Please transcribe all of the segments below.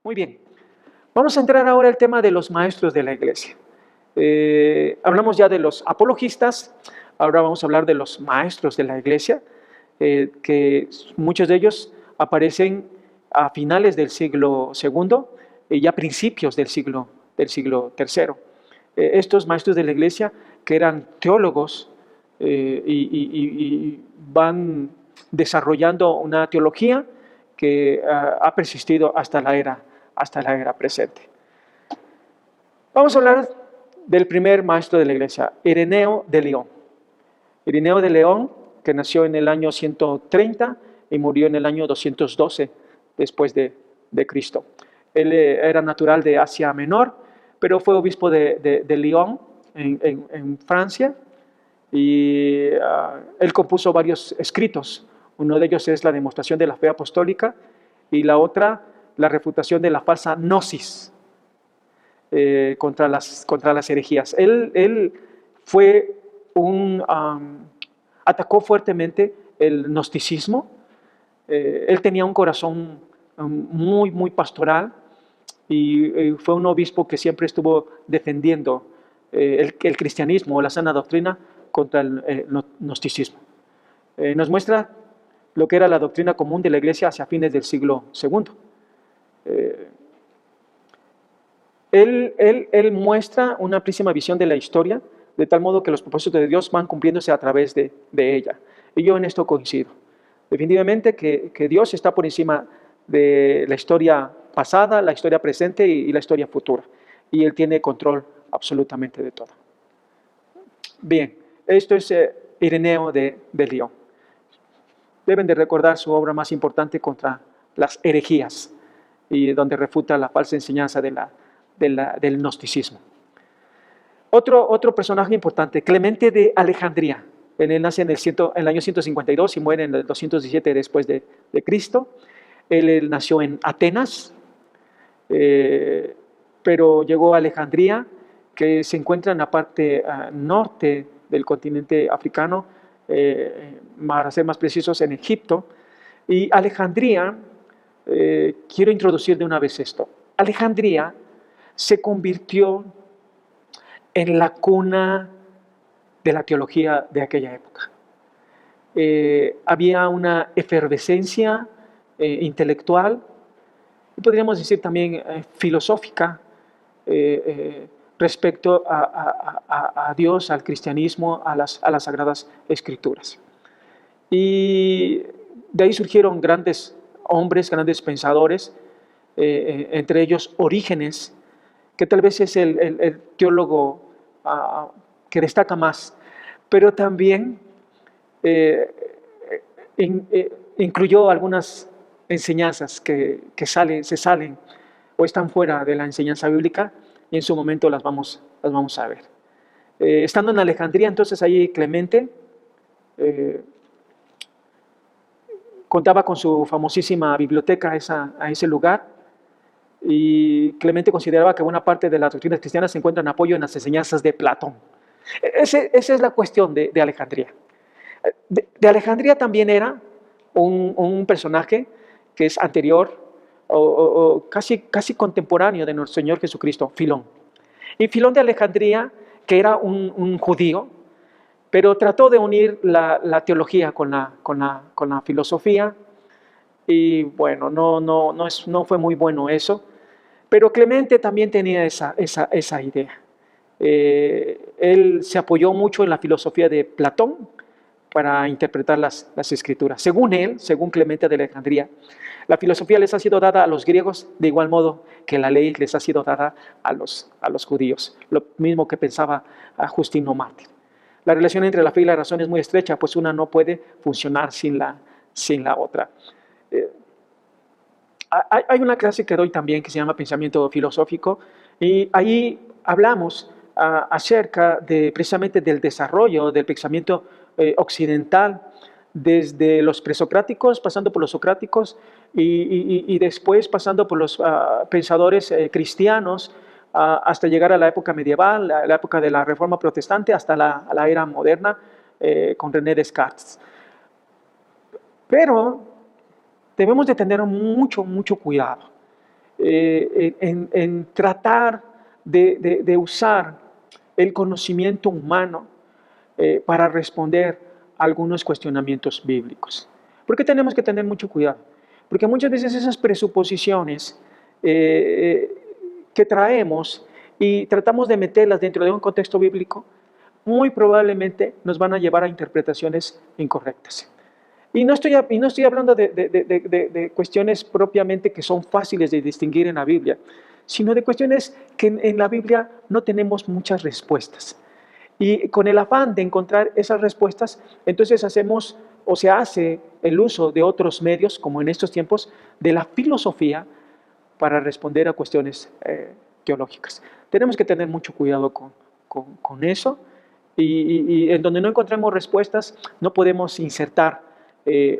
Muy bien, vamos a entrar ahora al tema de los maestros de la iglesia. Hablamos ya de los apologistas, ahora vamos a hablar de los maestros de la iglesia, que muchos de ellos aparecen a finales del siglo segundo y ya principios del siglo tercero. Estos maestros de la iglesia que eran teólogos y van desarrollando una teología que ha persistido hasta la era presente. Vamos a hablar del primer maestro de la iglesia, Ireneo de León. Ireneo de León, que nació en el año 130 y murió en el año 212 después de Cristo. Él era natural de Asia Menor, pero fue obispo de Lyon en Francia, y él compuso varios escritos. Uno de ellos es la demostración de la fe apostólica y la otra, la refutación de la falsa gnosis contra las herejías. Él fue atacó fuertemente el gnosticismo. Él tenía un corazón muy pastoral y fue un obispo que siempre estuvo defendiendo el cristianismo o la sana doctrina contra el gnosticismo. Nos muestra lo que era la doctrina común de la iglesia hacia fines del siglo segundo. Él muestra una amplísima visión de la historia, de tal modo que los propósitos de Dios van cumpliéndose a través de ella. Y yo en esto coincido. Definitivamente que Dios está por encima de la historia pasada, la historia presente y la historia futura. Y Él tiene control absolutamente de todo. Bien, esto es Ireneo de Lyon. Deben de recordar su obra más importante contra las herejías, y donde refuta la falsa enseñanza del gnosticismo. Otro personaje importante, Clemente de Alejandría. Él nace en el año 152 y muere en el 217 después de Cristo. Él nació en Atenas, pero llegó a Alejandría, que se encuentra en la parte norte del continente africano, para ser más precisos, en Egipto. Y Alejandría, quiero introducir de una vez esto. Alejandría se convirtió en la cuna de la teología de aquella época. Había una efervescencia intelectual y podríamos decir también filosófica respecto a Dios, al cristianismo, a las Sagradas Escrituras. Y de ahí surgieron grandes hombres, grandes pensadores, entre ellos Orígenes, que tal vez es el teólogo que destaca más, pero también incluyó algunas enseñanzas que se salen o están fuera de la enseñanza bíblica, y en su momento las vamos a ver. Estando en Alejandría, entonces ahí Clemente contaba con su famosísima biblioteca a ese lugar, y Clemente consideraba que buena parte de las doctrinas cristianas se encuentran en apoyo en las enseñanzas de Platón. Esa es la cuestión de Alejandría. De Alejandría también era un personaje que es anterior o casi contemporáneo de nuestro Señor Jesucristo, Filón. Y Filón de Alejandría, que era un judío, pero trató de unir la teología con la filosofía, y bueno, no fue muy bueno eso, pero Clemente también tenía esa idea. Él se apoyó mucho en la filosofía de Platón para interpretar las escrituras. Según él, según Clemente de Alejandría, la filosofía les ha sido dada a los griegos de igual modo que la ley les ha sido dada a los judíos, lo mismo que pensaba Justino Mártir. La relación entre la fe y la razón es muy estrecha, pues una no puede funcionar sin la otra. Hay una clase que doy también que se llama Pensamiento Filosófico, y ahí hablamos acerca precisamente del desarrollo del pensamiento occidental, desde los presocráticos, pasando por los socráticos, y después pasando por los pensadores cristianos, hasta llegar a la época medieval, la época de la Reforma Protestante, hasta la era moderna, con René Descartes. Pero debemos de tener mucho cuidado. en tratar de usar el conocimiento humano para responder a algunos cuestionamientos bíblicos. ¿Por qué tenemos que tener mucho cuidado? Porque muchas veces esas presuposiciones que traemos y tratamos de meterlas dentro de un contexto bíblico, muy probablemente nos van a llevar a interpretaciones incorrectas. Y no estoy hablando de cuestiones propiamente que son fáciles de distinguir en la Biblia, sino de cuestiones que en la Biblia no tenemos muchas respuestas. Y con el afán de encontrar esas respuestas, entonces hacemos o se hace el uso de otros medios, como en estos tiempos, de la filosofía para responder a cuestiones teológicas. Tenemos que tener mucho cuidado con eso y en donde no encontremos respuestas, no podemos insertar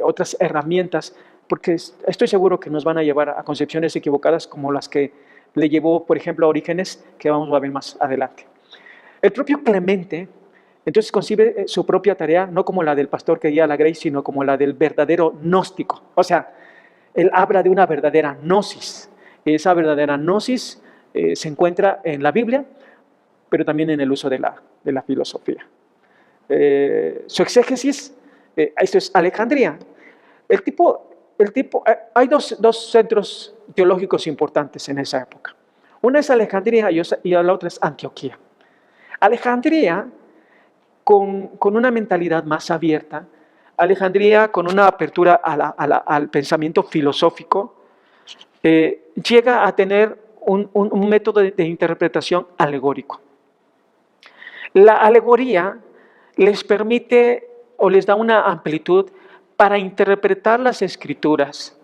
otras herramientas, porque estoy seguro que nos van a llevar a concepciones equivocadas como las que le llevó, por ejemplo, a Orígenes, que vamos a ver más adelante. El propio Clemente, entonces, concibe su propia tarea, no como la del pastor que guía a la grey, sino como la del verdadero gnóstico. O sea, él habla de una verdadera gnosis. Esa verdadera gnosis se encuentra en la Biblia, pero también en el uso de la filosofía. Su exégesis, esto es Alejandría. Hay dos centros teológicos importantes en esa época. Una es Alejandría y la otra es Antioquía. Alejandría, con una mentalidad más abierta, Alejandría con una apertura al pensamiento filosófico, llega a tener un método de interpretación alegórico. La alegoría les permite o les da una amplitud para interpretar las escrituras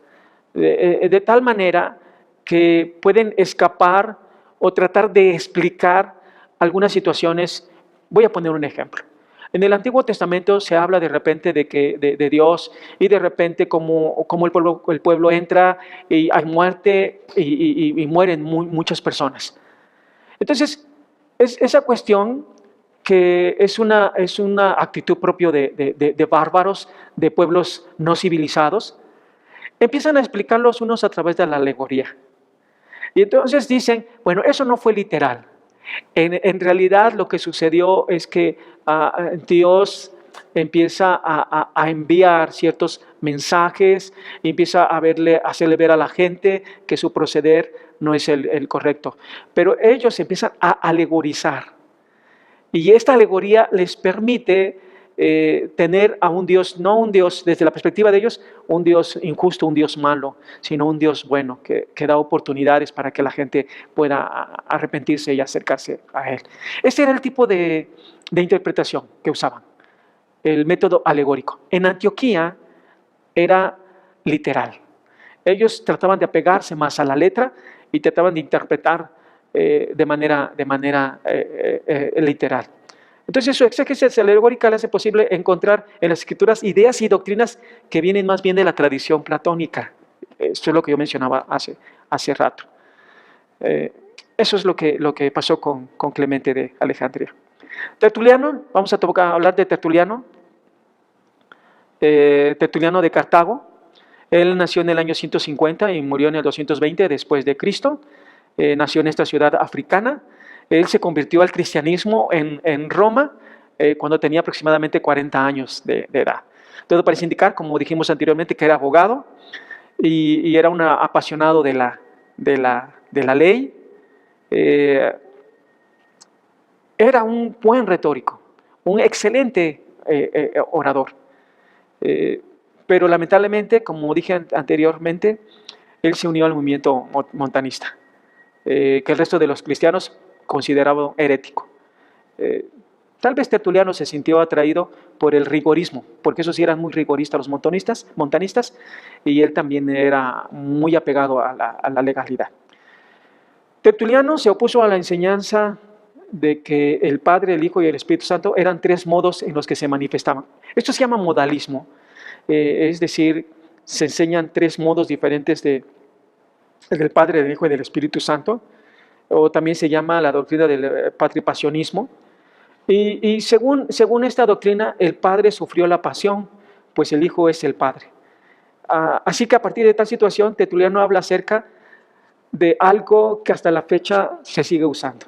de tal manera que pueden escapar o tratar de explicar algunas situaciones. Voy a poner un ejemplo. En el Antiguo Testamento se habla de repente de Dios y de repente como el pueblo entra y hay muerte y mueren muchas personas. Entonces, esa cuestión que es una actitud propia de bárbaros, de pueblos no civilizados, empiezan a explicar los unos a través de la alegoría. Y entonces dicen, bueno, eso no fue literal. En realidad lo que sucedió es que Dios empieza a enviar ciertos mensajes, y empieza a hacerle ver a la gente que su proceder no es el correcto. Pero ellos empiezan a alegorizar. Y esta alegoría les permite tener a un Dios, no un Dios desde la perspectiva de ellos, un Dios injusto, un Dios malo, sino un Dios bueno que da oportunidades para que la gente pueda arrepentirse y acercarse a Él. Ese era el tipo de interpretación que usaban, el método alegórico. En Antioquía era literal. Ellos trataban de apegarse más a la letra y trataban de interpretar de manera literal. Entonces su exégesis alegórica le hace posible encontrar en las escrituras ideas y doctrinas que vienen más bien de la tradición platónica. Esto es lo que yo mencionaba hace rato. Eso es lo que pasó con Clemente de Alejandría. Tertuliano, vamos a hablar de Tertuliano. Tertuliano de Cartago. Él nació en el año 150 y murió en el 220 después de Cristo. Nació en esta ciudad africana. Él se convirtió al cristianismo en Roma cuando tenía aproximadamente 40 años de edad. Todo parece indicar, como dijimos anteriormente, que era abogado y era un apasionado de la ley. Era un buen retórico, un excelente orador. Pero lamentablemente, como dije anteriormente, él se unió al movimiento montanista, que el resto de los cristianos consideraba herético. Tal vez Tertuliano se sintió atraído por el rigorismo, porque esos sí eran muy rigoristas los montanistas, y él también era muy apegado a la legalidad. Tertuliano se opuso a la enseñanza de que el Padre, el Hijo y el Espíritu Santo eran tres modos en los que se manifestaban. Esto se llama modalismo, es decir, se enseñan tres modos diferentes del Padre, del Hijo y del Espíritu Santo, o también se llama la doctrina del patripasionismo. Y según esta doctrina, el Padre sufrió la pasión, pues el Hijo es el Padre. Así que a partir de tal situación, Tertuliano habla acerca de algo que hasta la fecha se sigue usando.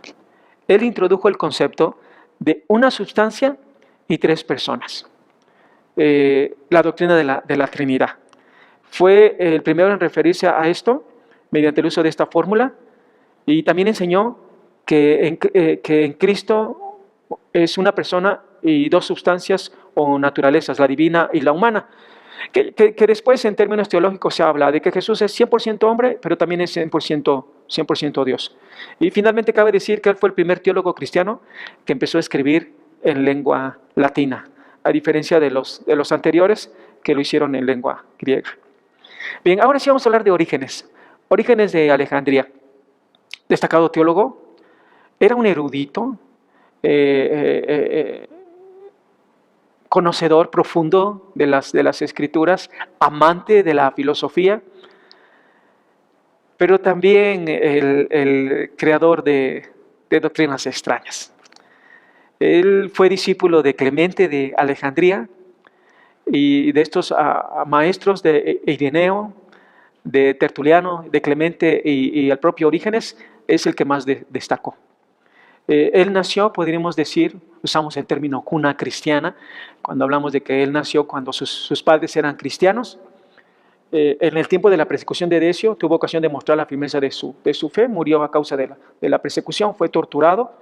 Él introdujo el concepto de una sustancia y tres personas. La doctrina de la Trinidad. Fue el primero en referirse a esto mediante el uso de esta fórmula, y también enseñó que en Cristo es una persona y dos sustancias o naturalezas, la divina y la humana. Que después en términos teológicos se habla de que Jesús es 100% hombre, pero también es 100% Dios. Y finalmente cabe decir que él fue el primer teólogo cristiano que empezó a escribir en lengua latina, a diferencia de los anteriores que lo hicieron en lengua griega. Bien, ahora sí vamos a hablar de Orígenes. Orígenes de Alejandría, destacado teólogo, era un erudito, conocedor profundo de las escrituras, amante de la filosofía, pero también el creador de doctrinas extrañas. Él fue discípulo de Clemente de Alejandría y de estos maestros de Ireneo, de Tertuliano, de Clemente y el propio Orígenes, es el que más destacó. Él nació, podríamos decir, usamos el término cuna cristiana, cuando hablamos de que él nació cuando sus padres eran cristianos. En el tiempo de la persecución de Decio, tuvo ocasión de mostrar la firmeza de su fe, murió a causa de la persecución, fue torturado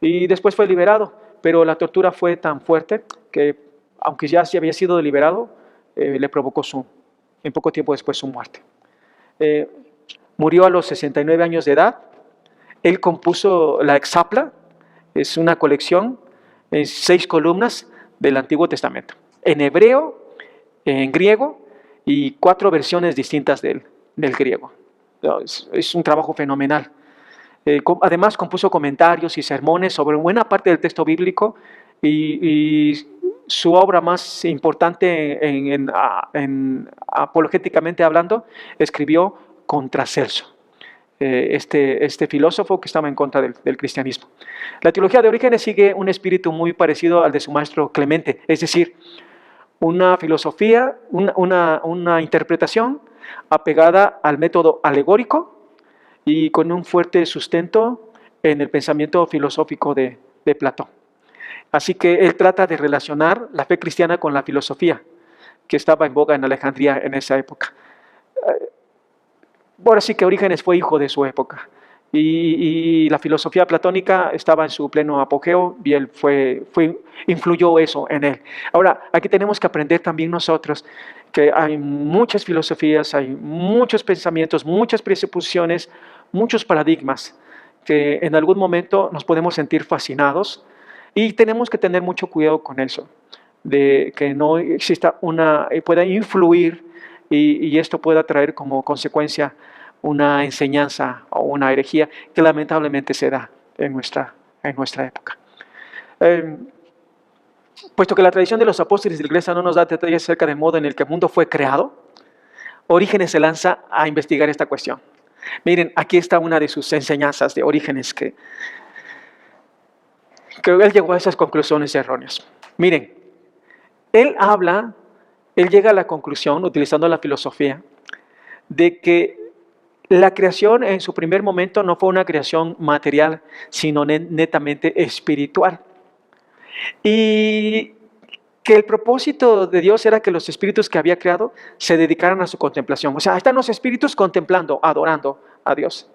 y después fue liberado, pero la tortura fue tan fuerte que, aunque ya se había sido liberado, le provocó en poco tiempo después su muerte. Murió a los 69 años de edad. Él compuso la Exapla, es una colección en 6 columnas del Antiguo Testamento, en hebreo, en griego y 4 versiones distintas del griego. Es un trabajo fenomenal. Además compuso comentarios y sermones sobre buena parte del texto bíblico y su obra más importante apologéticamente hablando, escribió contra Celso. Este filósofo que estaba en contra del cristianismo. La teología de Orígenes sigue un espíritu muy parecido al de su maestro Clemente, es decir, una filosofía, una interpretación apegada al método alegórico y con un fuerte sustento en el pensamiento filosófico de Platón. Así que él trata de relacionar la fe cristiana con la filosofía que estaba en boga en Alejandría en esa época. Ahora sí que Orígenes fue hijo de su época y la filosofía platónica estaba en su pleno apogeo y él influyó eso en él. Ahora, aquí tenemos que aprender también nosotros que hay muchas filosofías, hay muchos pensamientos, muchas presuposiciones, muchos paradigmas que en algún momento nos podemos sentir fascinados y tenemos que tener mucho cuidado con eso, de que no exista pueda influir y esto pueda traer como consecuencia una enseñanza o una herejía que lamentablemente se da en nuestra época. Puesto que la tradición de los apóstoles de la Iglesia no nos da detalles acerca del modo en el que el mundo fue creado, Orígenes se lanza a investigar esta cuestión. Miren, aquí está una de sus enseñanzas de Orígenes que él llegó a esas conclusiones erróneas. Miren, él llega a la conclusión, utilizando la filosofía, de que la creación en su primer momento no fue una creación material, sino netamente espiritual. Y que el propósito de Dios era que los espíritus que había creado se dedicaran a su contemplación. O sea, están los espíritus contemplando, adorando a Dios.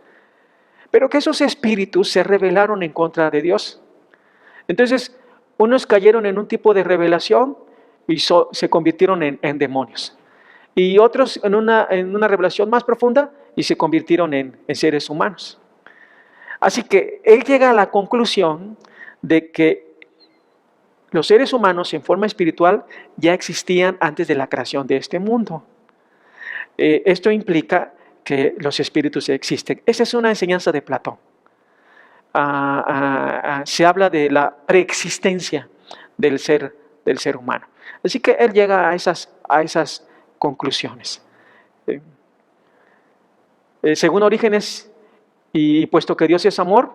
Pero que esos espíritus se rebelaron en contra de Dios. Entonces, unos cayeron en un tipo de revelación y se convirtieron en demonios. Y otros en una revelación más profunda y se convirtieron en seres humanos. Así que él llega a la conclusión de que los seres humanos en forma espiritual ya existían antes de la creación de este mundo. Esto implica que los espíritus existen. Esa es una enseñanza de Platón. Se habla de la preexistencia del ser humano. Así que él llega a esas conclusiones. Según Orígenes, y puesto que Dios es amor,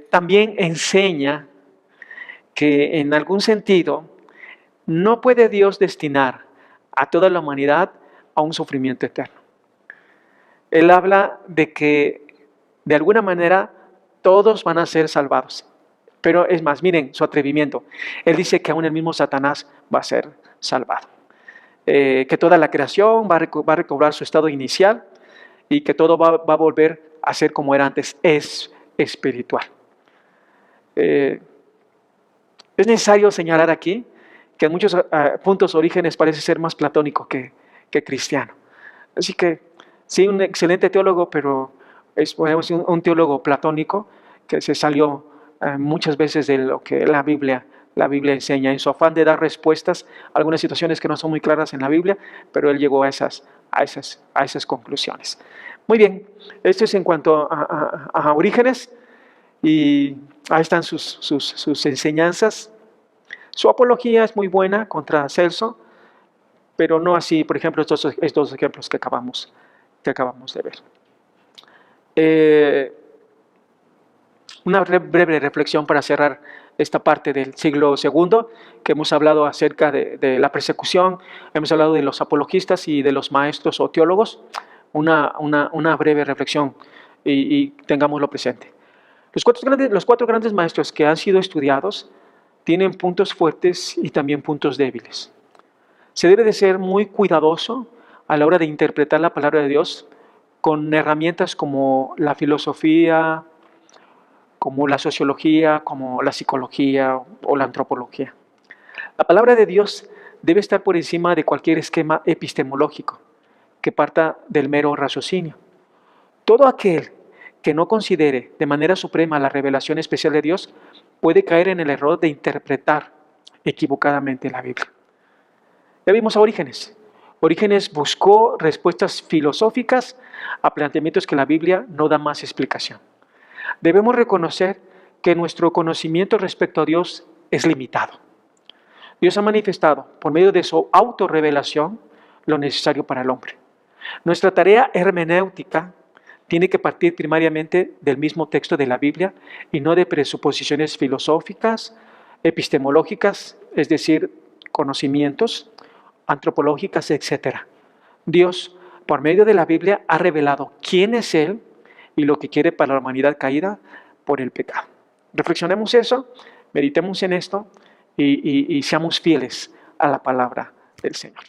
también enseña que en algún sentido no puede Dios destinar a toda la humanidad a un sufrimiento eterno. Él habla de que de alguna manera todos van a ser salvados. Pero es más, miren su atrevimiento. Él dice que aún el mismo Satanás va a ser salvado. Que toda la creación va a recobrar su estado inicial y que todo va a volver a ser como era antes, es espiritual. Es necesario señalar aquí que en muchos puntos Orígenes parece ser más platónico que cristiano. Así que sí, un excelente teólogo, pero es un teólogo platónico que se salió muchas veces de lo que la Biblia enseña, en su afán de dar respuestas a algunas situaciones que no son muy claras en la Biblia, pero él llegó a esas conclusiones. Muy bien, esto es en cuanto a Orígenes, y ahí están sus enseñanzas. Su apología es muy buena contra Celso, pero no así, por ejemplo, estos ejemplos que acabamos de ver. Una breve reflexión para cerrar esta parte del siglo II, que hemos hablado acerca de la persecución, hemos hablado de los apologistas y de los maestros o teólogos. Una breve reflexión y tengámoslo presente. Los cuatro grandes maestros que han sido estudiados tienen puntos fuertes y también puntos débiles. Se debe de ser muy cuidadoso a la hora de interpretar la palabra de Dios con herramientas como la filosofía, como la sociología, como la psicología o la antropología. La palabra de Dios debe estar por encima de cualquier esquema epistemológico que parta del mero raciocinio. Todo aquel que no considere de manera suprema la revelación especial de Dios puede caer en el error de interpretar equivocadamente la Biblia. Ya vimos a Orígenes. Orígenes buscó respuestas filosóficas a planteamientos que la Biblia no da más explicación. Debemos reconocer que nuestro conocimiento respecto a Dios es limitado. Dios ha manifestado por medio de su autorrevelación lo necesario para el hombre. Nuestra tarea hermenéutica tiene que partir primariamente del mismo texto de la Biblia y no de presuposiciones filosóficas, epistemológicas, es decir, conocimientos, antropológicas, etc. Dios, por medio de la Biblia, ha revelado quién es Él y lo que quiere para la humanidad caída por el pecado. Reflexionemos eso, meditemos en esto y seamos fieles a la palabra del Señor.